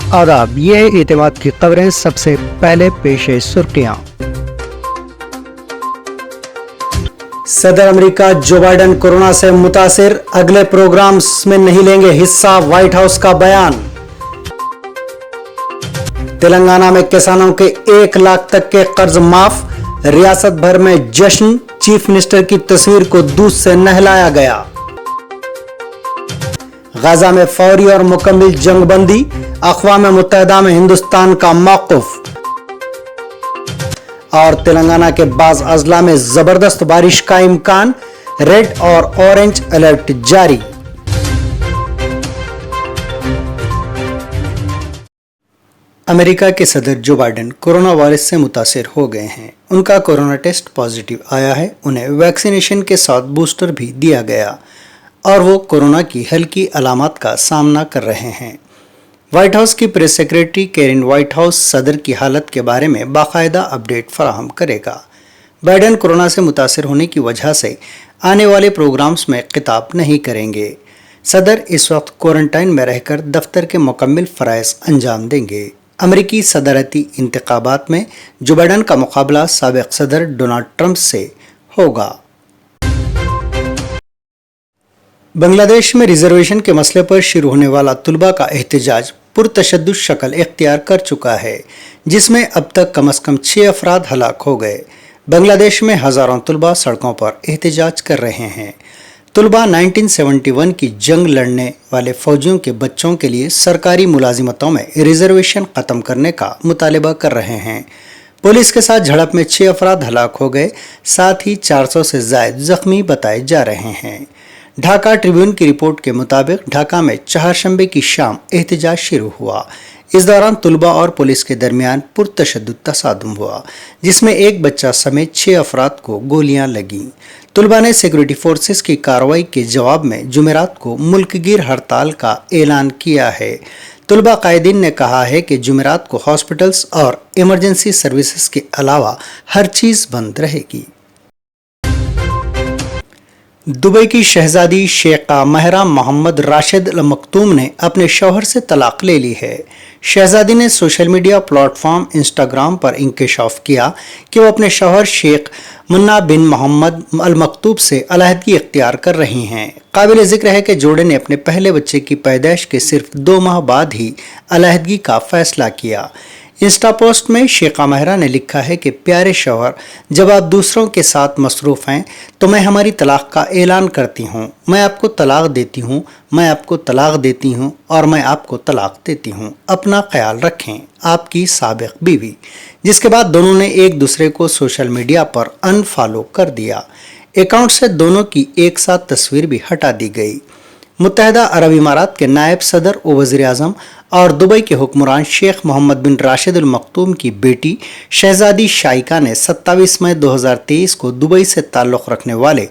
आदाब, ये है एतमाद की खबरें। सबसे पहले पेश है सुर्खियां। सदर अमेरिका जो बाइडन कोरोना से मुतासिर, अगले प्रोग्राम्स में नहीं लेंगे हिस्सा, व्हाइट हाउस का बयान। तेलंगाना में किसानों के 1 लाख तक के कर्ज माफ, रियासत भर में जश्न, चीफ मिनिस्टर की तस्वीर को दूध से नहलाया गया। गाजा में फौरी और मुकम्मल जंगबंदी, अक़वाम मुत्तहिदा में हिंदुस्तान का मौक़िफ़। और तेलंगाना के बाज़ अजला में जबरदस्त बारिश का इम्कान, रेड और ऑरेंज अलर्ट जारी। अमेरिका के सदर जो बाइडन कोरोना वायरस से मुतासिर हो गए हैं। उनका कोरोना टेस्ट पॉजिटिव आया है। उन्हें वैक्सीनेशन के साथ बूस्टर भी दिया गया और वो कोरोना की हल्की अलामत का सामना कर रहे हैं। व्हाइट हाउस की press secretary Karin white house सदर की हालत के बारे में बाकायदा अपडेट फराहम करेगा। बाइडन कोरोना से मुतासिर होने की वजह से आने वाले प्रोग्राम्स में खिताब नहीं करेंगे। सदर इस वक्त क्वारंटाइन में रहकर दफ्तर के मुकम्मल फ़राइज़ अंजाम देंगे। अमेरिकी सदरती इंतखाबात में जो बाइडन का मुकाबला साबिक़ सदर डोनाल्ड ट्रंप से होगा। बांग्लादेश में रिजर्वेशन के मसले पर शुरू होने वाला तुलबा का एहतजाज पुरतशद्दुद शक्ल इख्तियार कर चुका है, जिसमें अब तक कम से कम 6 अफराद हलाक हो गए। बांग्लादेश में हज़ारों तुलबा सड़कों पर एहतजाज कर रहे हैं। तुलबा 1971 की जंग लड़ने वाले फौजियों के बच्चों के लिए सरकारी मुलाजिमतों में रिजर्वेशन ख़त्म करने का मुतालबा कर रहे हैं। पुलिस के साथ झड़प में 6 अफराद हलाक हो गए, साथ ही 400 से ज़ायद ज़ख्मी बताए जा रहे हैं। ढाका ट्रिब्यून की रिपोर्ट के मुताबिक ढाका में चारशंबे की शाम एहतजाज शुरू हुआ। इस दौरान तुलबा और पुलिस के दरमियान पुरतशद्दुद तसादुम हुआ, जिसमें एक बच्चा समेत 6 अफराद को गोलियां लगीं। तुलबा ने सिक्योरिटी फोर्सेस की कार्रवाई के जवाब में जुमेरात को मुल्कगीर हड़ताल का ऐलान किया है। तुलबा कायदीन ने कहा है कि जुमेरात को हॉस्पिटल्स और इमरजेंसी सर्विसेज के अलावा हर चीज़ बंद रहेगी। दुबई की शहजादी शेखा महरा मोहम्मद राशिद अल मखतूम ने अपने शौहर से तलाक ले ली है। शहजादी ने सोशल मीडिया प्लेटफॉर्म इंस्टाग्राम पर इंकशाफ किया कि वो अपने शौहर शेख मुन्ना बिन मोहम्मद अल मकतूब से अलहदगी इख्तियार कर रही हैं। काबिल ज़िक्र है कि जोड़े ने अपने पहले बच्चे की पैदाइश के सिर्फ 2 माह बाद ही अलहदगी का फैसला किया। इंस्टा पोस्ट में शेखा महरा ने लिखा है कि प्यारे शौहर, जब आप दूसरों के साथ मसरूफ़ हैं तो मैं हमारी तलाक का ऐलान करती हूँ। मैं आपको तलाक देती हूँ, मैं आपको तलाक देती हूँ और मैं आपको तलाक देती हूँ। अपना ख्याल रखें, आपकी साबिक़ बीवी। जिसके बाद दोनों ने एक दूसरे को सोशल मीडिया पर अनफॉलो कर दिया। अकाउंट से दोनों की एक साथ तस्वीर भी हटा दी गई। मुत्तहिदा अरब इमारात के नायब सदर व वज़ीर आज़म और दुबई के हुक्मरान शेख मोहम्मद बिन राशिद अल मखतूम की बेटी शहजादी शाइका ने 27 मई 2023 को दुबई से ताल्लुक़ रखने वाले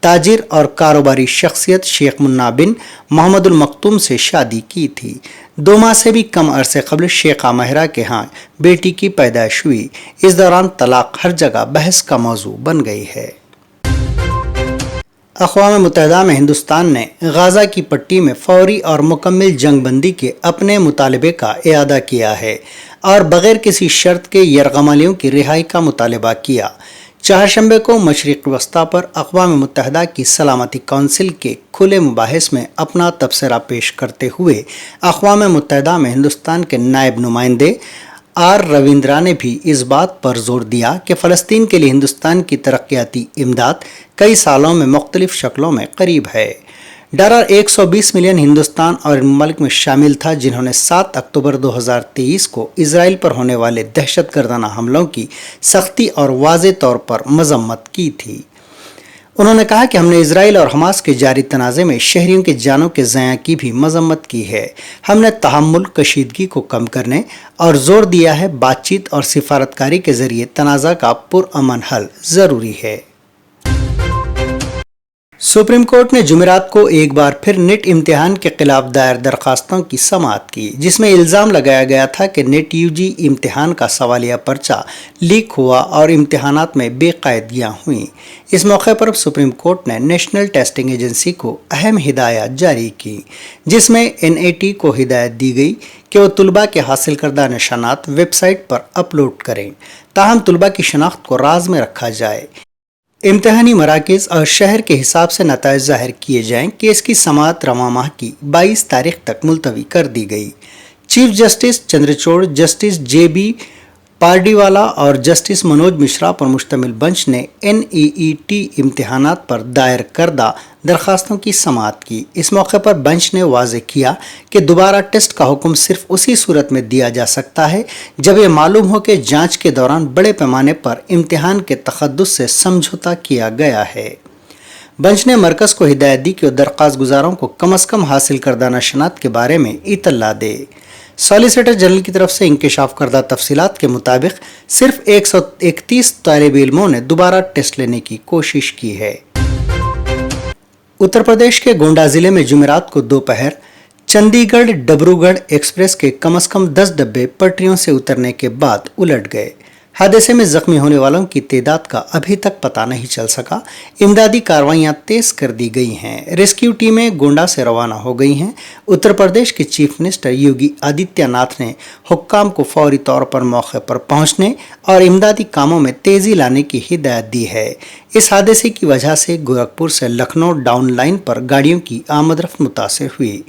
ताजिर और कारोबारी शख्सियत शेख मुन्ना बिन मोहम्मद अल मखतूम से शादी की थी। 2 माह से भी कम अरसे कबल शेखा महरा के यहाँ बेटी की पैदाइश हुई। इस दौरान तलाक हर जगह बहस का मौजू बन गई है। अक़वाम मुत्तहिदा में हिंदुस्तान ने गाज़ा की पट्टी में फौरी और मुकम्मल जंगबंदी के अपने मुतालबे का इआदा किया है और बग़ैर किसी शर्त के यरग़मालियों की रिहाई का मुतालबा किया। चारशंबे को मशरिक़ वस्ता पर अक़वाम मुत्तहिदा की सलामती कौंसिल के खुले मुबाहिस में अपना तबसरा पेश करते हुए अक़वाम मुत्तहिदा में हिंदुस्तान के नायब नुमाइंदे आर रविंद्रा ने भी इस बात पर जोर दिया कि फ़लस्तीन के लिए हिंदुस्तान की तरक्याती इमदाद कई सालों में मुख्तलिफ शक्लों में करीब है। डॉलर 120 मिलियन हिंदुस्तान और इन ममालिक में शामिल था जिन्होंने 7 अक्टूबर 2023 को इसराइल पर होने वाले दहशतगर्दाना हमलों की सख्ती और वाज़े तौर पर मजम्मत की थी। उन्होंने कहा कि हमने इसराइल और हमास के जारी तनाज़े में शहरियों के जानों के ज़यां की भी मजम्मत की है। हमने तहम्मुल, कशीदगी को कम करने और ज़ोर दिया है बातचीत और सिफारतकारी के ज़रिए तनाज़ा का पुरअमन हल ज़रूरी है। सुप्रीम कोर्ट ने जुमेरात को एक बार फिर नेट इम्तिहान के खिलाफ दायर दरखास्तों की समाअत की, जिसमें इल्ज़ाम लगाया गया था कि नेट यूजी इम्तिहान का सवालिया पर्चा लीक हुआ और इम्तिहानात में बेकायदगियाँ हुई। इस मौके पर सुप्रीम कोर्ट ने नेशनल टेस्टिंग एजेंसी को अहम हिदायत जारी की, जिसमें NAT को हिदायत दी गई कि वो तलबा के हासिल करदा निशानात वेबसाइट पर अपलोड करें, ताहम तलबा की शनाख्त को राज में रखा जाए। इम्तहानी मराकज़ और शहर के हिसाब से नताइज ज़ाहिर किए जाएं। केस की समाअत रवां माह की 22 तारीख तक मुलतवी कर दी गई। Chief justice Chandrachud, justice JB Pardiwala और जस्टिस मनोज मिश्रा पर मुश्तमिल बेंच ने NEET इम्तिहानात पर दायर करदा दरखास्तों की समाअत की। इस मौके पर बेंच ने वाज़ेह किया कि दोबारा टेस्ट का हुक्म सिर्फ उसी सूरत में दिया जा सकता है जब ये मालूम हो कि जांच के दौरान बड़े पैमाने पर इम्तिहान के तखद्दुस से समझौता किया गया है। बेंच ने मरकज़ को हिदायत दी कि वो दरख्वास्त गुजारों को कम अज़ कम हासिल करदा नशनात के बारे में इत्तला दे। सॉलिसिटर जनरल की तरफ से इंकशाफ करदा तफसीलात के मुताबिक सिर्फ 131 तालिब इल्मों ने दोबारा टेस्ट लेने की कोशिश की है। उत्तर प्रदेश के गोंडा जिले में जुमेरात को दोपहर चंडीगढ़ डिब्रूगढ़ एक्सप्रेस के कम से कम 10 डब्बे पटरियों से उतरने के बाद उलट गए। हादसे में जख्मी होने वालों की तादाद का अभी तक पता नहीं चल सका। इमदादी कार्रवाइयां तेज कर दी गई हैं। रेस्क्यू टीमें गोंडा से रवाना हो गई हैं। उत्तर प्रदेश के चीफ मिनिस्टर योगी आदित्यनाथ ने हुक्काम को फौरी तौर पर मौके पर पहुंचने और इमदादी कामों में तेजी लाने की हिदायत दी है। इस हादसे की वजह से गोरखपुर से लखनऊ डाउन लाइन पर गाड़ियों की आमदरफ्त मुतासिर हुई।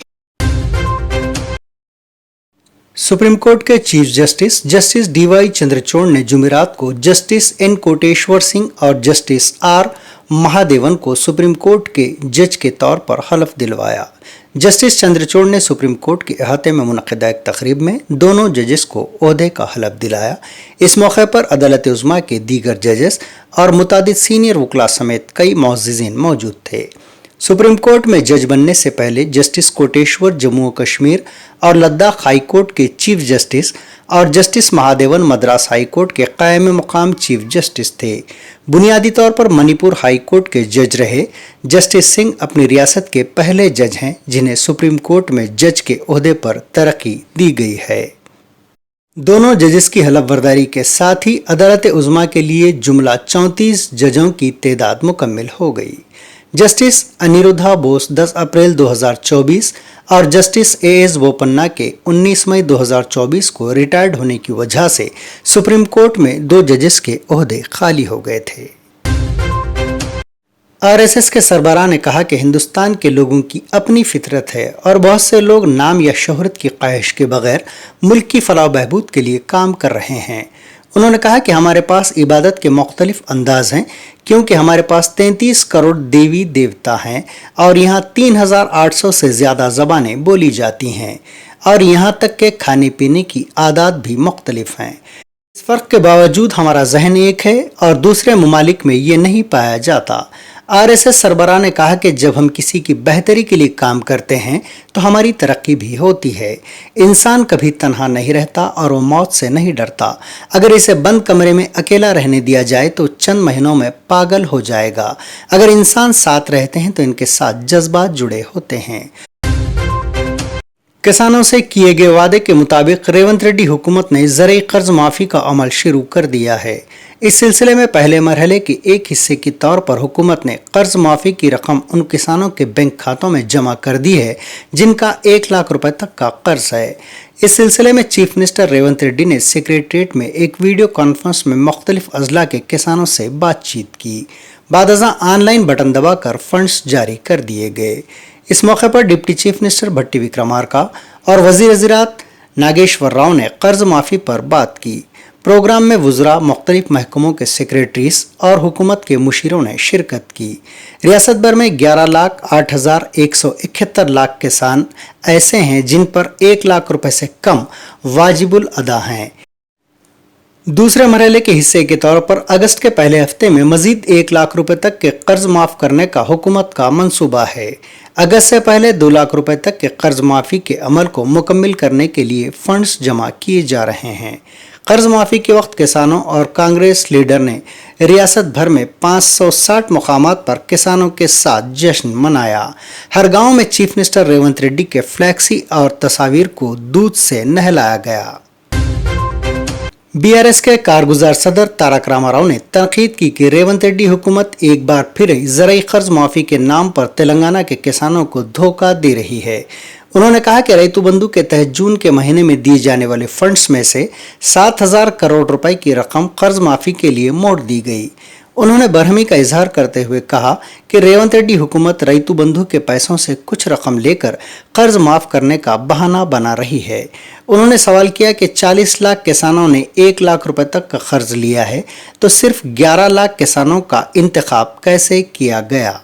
सुप्रीम कोर्ट के chief justice justice DY Chandrachud ने जुमेरात को जस्टिस N कोटेश्वर सिंह और जस्टिस R महादेवन को सुप्रीम कोर्ट के जज के तौर पर हलफ दिलवाया। जस्टिस चंद्रचूड़ ने सुप्रीम कोर्ट के अहाते में मुनक़िदा एक तकरीब में दोनों जजेस को ओहदे का हलफ दिलाया। इस मौके पर अदालत उज़्मा के दीगर जजेस और मुतादिद सीनियर वकला समेत कई मुअज़्ज़िज़ीन मौजूद थे। सुप्रीम कोर्ट में जज बनने से पहले जस्टिस कोटेश्वर जम्मू कश्मीर और लद्दाख हाई कोर्ट के चीफ जस्टिस और justice Mahadevan Madras high court के कायम मकाम चीफ जस्टिस थे। बुनियादी तौर पर मणिपुर हाई कोर्ट के जज रहे जस्टिस सिंह अपनी रियासत के पहले जज हैं जिन्हें सुप्रीम कोर्ट में जज के ओहदे पर तरक्की दी गई है। दोनों जजेस की हलफ बर्दारी के साथ ही अदालत उज़्मा के लिए जुमला 34 जजों की तादाद मुकम्मिल हो गई। जस्टिस अनिरुद्धा बोस 10 अप्रैल 2024 और जस्टिस AS बोपन्ना के 19 मई 2024 को रिटायर्ड होने की वजह से सुप्रीम कोर्ट में 2 जजेस के ओहदे खाली हो गए थे। RSS के सरबराह ने कहा कि हिंदुस्तान के लोगों की अपनी फितरत है और बहुत से लोग नाम या शोहरत की ख्वाहिश के बगैर मुल्क की फलाह बहबूद के लिए काम कर रहे हैं। उन्होंने कहा कि हमारे पास इबादत के मुख्तलिफ अंदाज हैं क्योंकि हमारे पास 33 करोड़ देवी देवता हैं और यहाँ 3800 से ज़्यादा ज़बानें बोली जाती हैं और यहाँ तक के खाने पीने की आदत भी मुख्तलिफ हैं। इस फ़र्क के बावजूद हमारा जहन एक है और दूसरे ममालिक में ये नहीं पाया जाता। RSS सरबराह ने कहा कि जब हम किसी की बेहतरी के लिए काम करते हैं तो हमारी तरक्की भी होती है। इंसान कभी तन्हा नहीं रहता और वो मौत से नहीं डरता। अगर इसे बंद कमरे में अकेला रहने दिया जाए तो चंद महीनों में पागल हो जाएगा। अगर इंसान साथ रहते हैं तो इनके साथ जज्बात जुड़े होते हैं। किसानों से किए गए वादे के मुताबिक रेवंत रेड्डी हुकूमत ने ज़रई कर्ज माफ़ी का अमल शुरू कर दिया है। इस सिलसिले में पहले मरहले के एक हिस्से के तौर पर हुकूमत ने कर्ज माफ़ी की रकम उन किसानों के बैंक खातों में जमा कर दी है जिनका 1 लाख रुपए तक का कर्ज है। इस सिलसिले में चीफ मिनिस्टर रेवंत रेड्डी ने सेक्रेटरीट में एक वीडियो कॉन्फ्रेंस में मुख्तलिफ अजला के किसानों से बातचीत की। बादअज़ां ऑनलाइन बटन दबाकर फंड्स जारी कर दिए गए। इस मौके पर डिप्टी चीफ मिनिस्टर भट्टी विक्रमार्का और वज़ीर ज़राअत नागेश्वर राव ने कर्ज माफ़ी पर बात की। प्रोग्राम में वुज़रा, मुख्तलिफ महकमों के सेक्रेटरीज और हुकूमत के मुशीरों ने शिरकत की। रियासत भर में 11,08,171 लाख किसान ऐसे हैं जिन पर 1 लाख रुपए से कम वाजिबुल अदा हैं। दूसरे मरहले के हिस्से के तौर पर अगस्त के पहले हफ्ते में मजीद 1 लाख रुपए तक के कर्ज माफ़ करने का हुकूमत का मंसूबा है। अगस्त से पहले 2 लाख रुपए तक के कर्ज माफ़ी के अमल को मुकम्मिल करने के लिए फंड्स जमा किए जा रहे हैं। कर्ज माफी के वक्त किसानों और कांग्रेस लीडर ने रियासत भर में 560 मुकामात पर किसानों के साथ जश्न मनाया। हर गांव में चीफ मिनिस्टर रेवंत रेड्डी के फ्लैक्सी और तस्वीर को दूध से नहलाया गया। बीआरएस के कारगुजार सदर तारक रामाराव ने तनकीद की कि रेवंत रेड्डी हुकूमत एक बार फिर ज़राई कर्ज माफी के नाम पर तेलंगाना के किसानों को धोखा दे रही है। उन्होंने कहा कि रैतु बंधु के तहत जून के महीने में दिए जाने वाले फंड्स में से 7,000 करोड़ रुपए की रकम कर्ज माफी के लिए मोड़ दी गई। उन्होंने बरहमी का इजहार करते हुए कहा कि रेवंत रेड्डी हुकूमत रैतु बंधु के पैसों से कुछ रकम लेकर कर्ज माफ करने का बहाना बना रही है। उन्होंने सवाल किया कि 40 लाख किसानों ने 1 लाख रुपए तक का कर्ज लिया है तो सिर्फ 11 लाख किसानों का इंतखाब कैसे किया गया।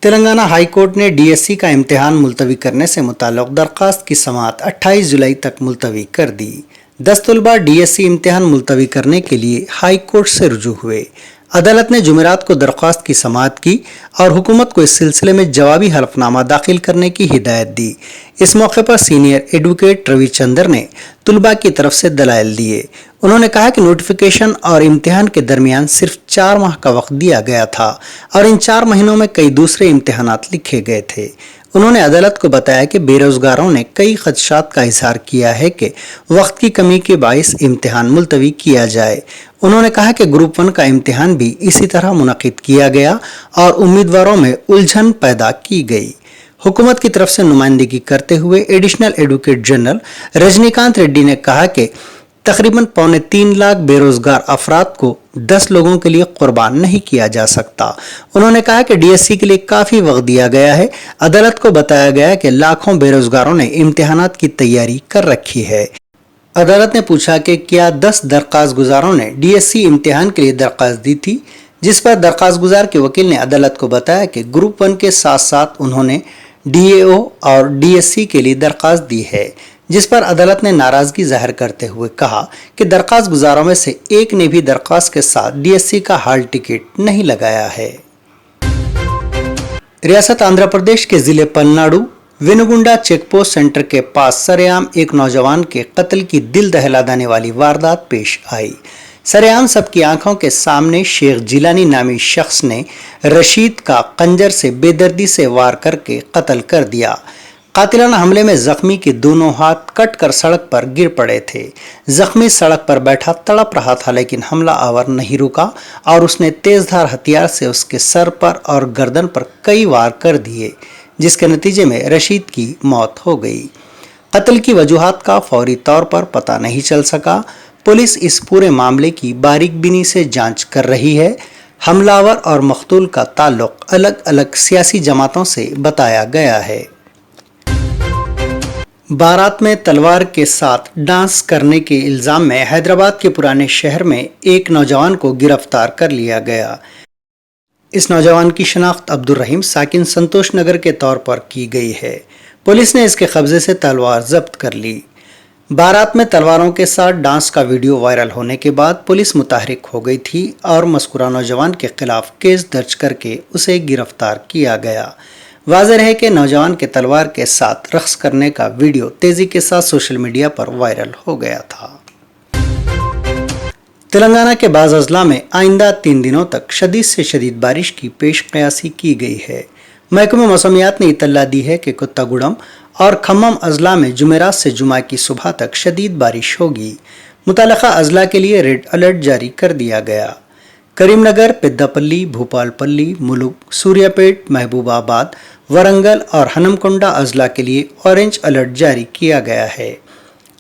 तेलंगाना हाई कोर्ट ने डीएससी का इम्तिहान मुलतवी करने से मुताल्लिक़ दरख्वास्त की समाअत 28 जुलाई तक मुलतवी कर दी। 10 तलबा डीएससी इम्तिहान मुलतवी करने के लिए हाई कोर्ट से रुजू हुए। अदालत ने जुमेरात को दरख्वास्त की समाअत की और हुकूमत को इस सिलसिले में जवाबी हलफनामा दाखिल करने की हिदायत दी। इस मौके पर सीनियर एडवोकेट रविचंद्र ने तुलबा की तरफ से दलाइल दिए। उन्होंने कहा कि नोटिफिकेशन और इम्तिहान के दरमियान सिर्फ 4 माह का वक्त दिया गया था और इन 4 महीनों में कई दूसरे इम्तिहानात लिखे गए थे। उन्होंने अदालत को बताया कि बेरोजगारों ने कई खदशात का इजहार किया है कि वक्त की कमी के बाइस इम्तिहान मुलतवी किया जाए। उन्होंने कहा कि ग्रुप 1 का इम्तिहान भी इसी तरह मुनक़िद किया गया और उम्मीदवारों में उलझन पैदा की गई। हुकूमत की तरफ से नुमाइंदगी करते हुए additional advocate general Rajinikanth Reddy ने कहा कि तकरीबन 3.25 लाख बेरोजगार अफराद को 10 लोगों के लिए कुर्बान नहीं किया जा सकता। उन्होंने कहा कि डीएससी के लिए काफी वक्त दिया गया है। अदालत को बताया गया कि लाखों बेरोजगारों ने इम्तिहानात की तैयारी कर रखी है। अदालत ने पूछा कि क्या 10 दरख्वास्त गुजारों ने डीएससी इम्तिहान के लिए दरख्वास्त दी थी, जिस पर दरख्वास्त गुजार के वकील ने अदालत को बताया कि ग्रुप 1 के साथ साथ उन्होंने डीएओ और डीएससी के लिए दरख्वास्त दी है, जिस पर अदालत ने नाराजगी जाहिर करते हुए कहा कि दरख्वास्त गुजारों में से एक ने भी दरख्वास्त के साथ डीएससी का हाल टिकट नहीं लगाया है। रियासत आंध्र प्रदेश के जिले पलनाडु वेनुगुंडा चेकपोस्ट सेंटर के पास सरेआम एक नौजवान के कत्ल की दिल दहला देने वाली वारदात पेश आई। सरेआम सबकी आंखों के सामने शेख जिलानी नामी शख्स ने रशीद का खंजर से बेदर्दी से वार करके कत्ल कर दिया। कातिलाना हमले में जख्मी के दोनों हाथ कट कर सड़क पर गिर पड़े थे। जख्मी सड़क पर बैठा तड़प रहा था, लेकिन हमला आवर नहीं रुका और उसने तेजधार हथियार से उसके सर पर और गर्दन पर कई वार कर दिए, जिसके नतीजे में रशीद की मौत हो गई। कत्ल की वजूहात का फौरी तौर पर पता नहीं चल सका। पुलिस इस पूरे मामले की बारीकबीनी से जांच कर रही है। हमलावर और मकतूल का ताल्लुक अलग अलग सियासी जमातों से बताया गया है। बारात में तलवार के साथ डांस करने के इल्जाम में हैदराबाद के पुराने शहर में एक नौजवान को गिरफ्तार कर लिया गया। इस नौजवान की शनाख्त अब्दुल रहीम साकिन संतोष नगर के तौर पर की गई है। पुलिस ने इसके कब्जे से तलवार जब्त कर ली। बारात में तलवारों के साथ डांस का वीडियो वायरल होने के बाद पुलिस मुतहरिक हो गई थी और मज़कूरा नौजवान के खिलाफ केस दर्ज करके उसे गिरफ्तार किया गया। वाज़ेह है कि नौजवान के तलवार के साथ रक्स करने का वीडियो तेजी के साथ सोशल मीडिया पर वायरल हो गया था। तेलंगाना के बाज़ अजला में आइंदा 3 दिनों तक शदीद से शदीद बारिश की पेश क़यासी की गई है। महकमे मौसमियात ने इत्तला दी है कि कुत्तागुड़म और खम्मम अजला में जुमेरात से जुमा की सुबह तक शदीद बारिश होगी। मुताल्लिक़ा अजला के लिए रेड अलर्ट जारी कर दिया गया। करीमनगर, पेद्दापल्ली, भूपालपल्ली, मुलुग, सूर्यापेट, महबूबाबाद, वरंगल और हनमकोंडा अजला के लिए ऑरेंज अलर्ट जारी किया गया है।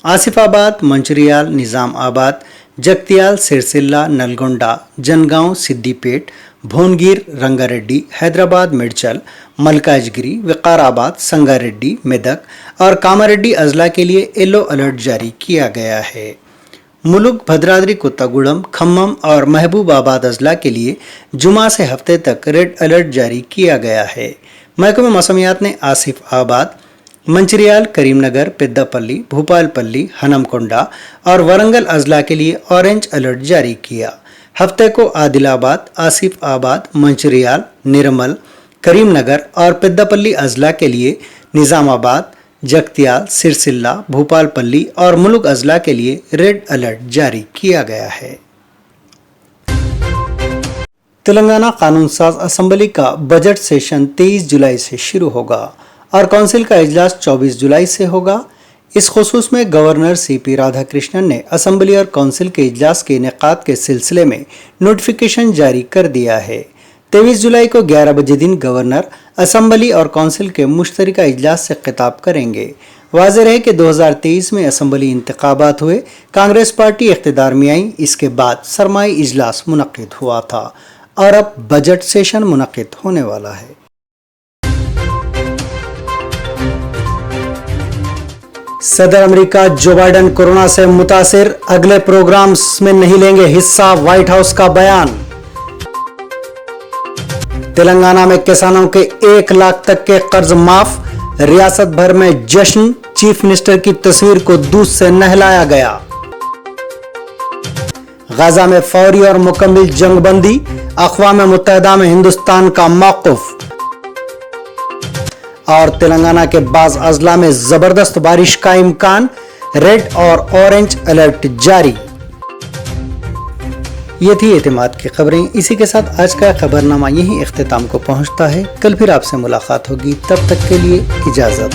आसिफाबाद, मंचिरियाल, निज़ाम आबाद, जगतियाल, सिरसिल्ला, नलगोंडा, जनगांव, सिद्दीपेट, भोनगिर, रंगारेड्डी, हैदराबाद, मिर्चल, मलकाजगिरी, विकाराबाद, संगारेड्डी, मेदक और कामारेड्डी अजला के लिए येलो अलर्ट जारी किया गया है। मुलुग, भद्राद्री कोत्तागुड़म, खम्मम और महबूबाबाद अजला के लिए जुमा से हफ्ते तक रेड अलर्ट जारी किया गया है। महकमे मौसमियात ने आसिफ आबाद, मंचिरियाल, करीमनगर, पेद्दापल्ली, भूपालपल्ली, हनमकोंडा और वरंगल अजला के लिए ऑरेंज अलर्ट जारी किया। हफ्ते को आदिलाबाद, आसिफ आबाद, मंचिरियाल, निर्मल, करीमनगर और पेद्दापल्ली अजला के लिए निज़ामाबाद, जगतियाल, सिरसिल्ला, भोपालपल्ली और मुलुक अजला के लिए रेड अलर्ट जारी किया गया है। तेलंगाना कानून साज असेंबली का बजट सेशन 23 जुलाई से शुरू होगा और काउंसिल का इजलास 24 जुलाई से होगा। इस खुसूस में गवर्नर सीपी राधाकृष्णन ने असेंबली और काउंसिल के इजलास के इनेकाद के सिलसिले में नोटिफिकेशन जारी कर दिया है। 23 जुलाई को 11 बजे दिन गवर्नर असेंबली और काउंसिल के मुश्तरका इजलास से खिताब करेंगे। वाज़ेह है कि 2023 में असेंबली इंतखाबात हुए, कांग्रेस पार्टी इख्तिदार में आई, इसके बाद सरमाई इजलास मुनक्किद हुआ था और अब बजट सेशन मुनक्किद होने वाला है। सदर अमेरिका जो बाइडन कोरोना से मुतासिर, अगले प्रोग्राम्स में नहीं लेंगे हिस्सा, व्हाइट हाउस का बयान। तेलंगाना में किसानों के 1 लाख तक के कर्ज माफ, रियासत भर में जश्न, चीफ मिनिस्टर की तस्वीर को दूध से नहलाया गया। गाजा में फौरी और मुकम्मल जंगबंदी, अक़वाम मुत्तहिदा में हिंदुस्तान का मौक़िफ़। और तेलंगाना के बाज़ अजला में जबरदस्त बारिश का इम्कान, रेड और ऑरेंज अलर्ट जारी। ये थी एतमाद की खबरें। इसी के साथ आज का खबरनामा यहीं इख्तिताम को पहुंचता है। कल फिर आपसे मुलाकात होगी, तब तक के लिए इजाजत।